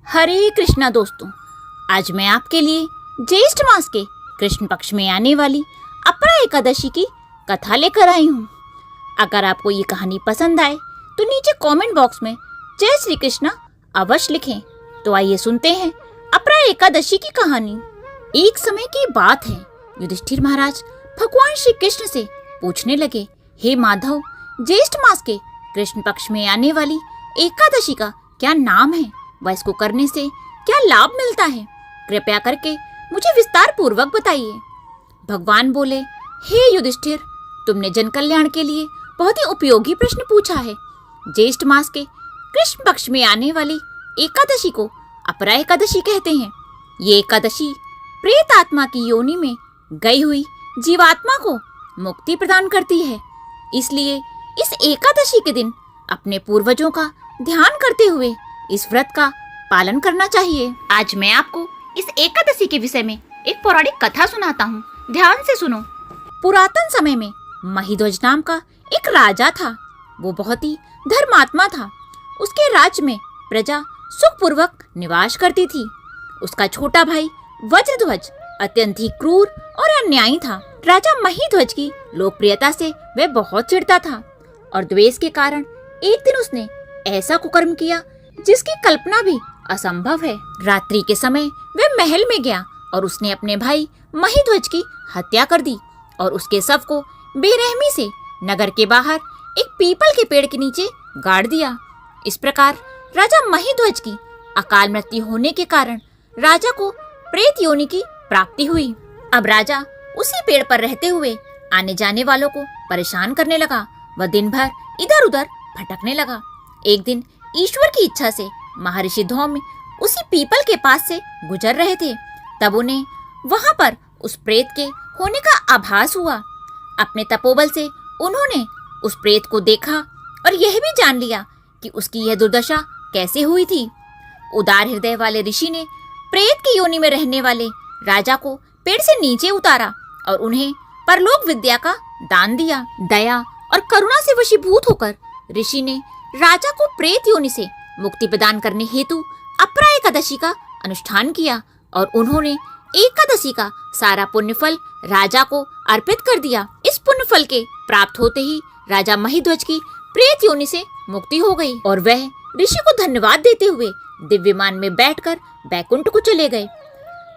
हरे कृष्णा दोस्तों, आज मैं आपके लिए ज्येष्ठ मास के कृष्ण पक्ष में आने वाली अपरा एकादशी की कथा लेकर आई हूँ। अगर आपको ये कहानी पसंद आए तो नीचे कमेंट बॉक्स में जय श्री कृष्णा अवश्य लिखें। तो आइए सुनते हैं अपरा एकादशी की कहानी। एक समय की बात है, युधिष्ठिर महाराज भगवान श्री कृष्ण से पूछने लगे, हे माधव, ज्येष्ठ मास के कृष्ण पक्ष में आने वाली एकादशी का क्या नाम है, वह इसको करने से क्या लाभ मिलता है? कृपया करके मुझे विस्तार पूर्वक बताइए। भगवान बोले, हे युधिष्ठिर, तुमने जन कल्याण के लिए बहुत ही उपयोगी प्रश्न पूछा है। ज्येष्ठ मास के कृष्ण पक्ष में आने वाली एकादशी को अपरा एकादशी कहते हैं। ये एकादशी प्रेत आत्मा की योनि में गई हुई जीवात्मा को मुक्ति प्रदान करती है। इसलिए इस एकादशी के दिन अपने पूर्वजों का ध्यान करते हुए इस व्रत का पालन करना चाहिए। आज मैं आपको इस एकादशी के विषय में एक पौराणिक कथा सुनाता हूँ, ध्यान से सुनो। पुरातन समय में महिध्वज नाम का एक राजा था। वो बहुत ही धर्मात्मा था। उसके राज्य में प्रजा सुखपूर्वक निवास करती थी। उसका छोटा भाई वज्रध्वज अत्यंत ही क्रूर और अन्यायी था। राजा महिध्वज की लोकप्रियता से वह बहुत चिढ़ता था और द्वेष के कारण एक दिन उसने ऐसा कुकर्म किया जिसकी कल्पना भी असंभव है। रात्रि के समय वह महल में गया और उसने अपने भाई महिध्वज की हत्या कर दी और उसके शव को बेरहमी से नगर के बाहर एक पीपल के पेड़ के नीचे गाड़ दिया। इस प्रकार राजा महिध्वज की अकाल मृत्यु होने के कारण राजा को प्रेत योनि की प्राप्ति हुई। अब राजा उसी पेड़ पर रहते हुए आने जाने वालों को परेशान करने लगा। वह दिन भर इधर उधर भटकने लगा। एक दिन ईश्वर की इच्छा से महर्षि धौम्य उसी पीपल के पास से गुजर रहे थे। तब उन्हें वहां पर उस प्रेत के होने का आभास हुआ। अपने तपोबल से उन्होंने उस प्रेत को देखा और यह भी जान लिया कि उसकी यह दुर्दशा कैसे हुई थी। उदार हृदय वाले ऋषि ने प्रेत की योनि में रहने वाले राजा को पेड़ से नीचे उतारा और उन्हें परलोक विद्या का दान दिया। दया और करुणा से वशीभूत होकर ऋषि ने राजा को प्रेत योनि से मुक्ति प्रदान करने हेतु अपरा एकादशी का अनुष्ठान किया और उन्होंने एकादशी का सारा पुण्यफल राजा को अर्पित कर दिया। इस पुण्यफल के प्राप्त होते ही राजा महिध्वज की प्रेत योनि से मुक्ति हो गई और वह ऋषि को धन्यवाद देते हुए दिव्यमान में बैठकर बैकुंठ को चले गए।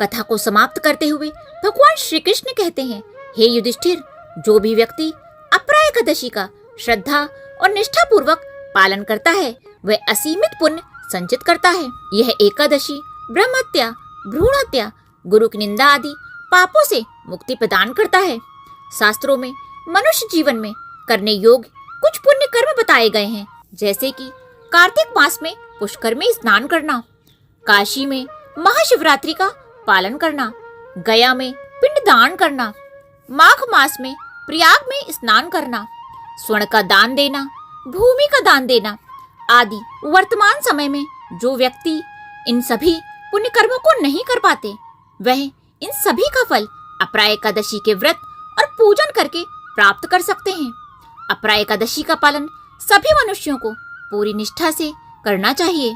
कथा को समाप्त करते हुए भगवान श्री कृष्ण कहते हैं, हे युधिष्ठिर, जो भी व्यक्ति अपरा एकादशी का श्रद्धा और निष्ठा पूर्वक पालन करता है वह असीमित पुण्य संचित करता है। यह एकादशी ब्रह्म हत्या, भ्रूण हत्या, गुरु की निंदा आदि पापों से मुक्ति प्रदान करता है। शास्त्रों में मनुष्य जीवन में करने योग्य कुछ पुण्य कर्म बताए गए हैं, जैसे कि कार्तिक मास में पुष्कर में स्नान करना, काशी में महाशिवरात्रि का पालन करना, गया में पिंडदान करना, माघ मास में प्रयाग में स्नान करना, स्वर्ण का दान देना, भूमि का दान देना आदि। वर्तमान समय में जो व्यक्ति इन सभी पुण्य कर्मों को नहीं कर पाते वह इन सभी का फल अपरा एकादशी के व्रत और पूजन करके प्राप्त कर सकते हैं। अपरा एकादशी का पालन सभी मनुष्यों को पूरी निष्ठा से करना चाहिए।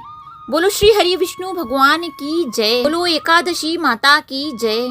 बोलो श्री हरि विष्णु भगवान की जय। बोलो एकादशी माता की जय।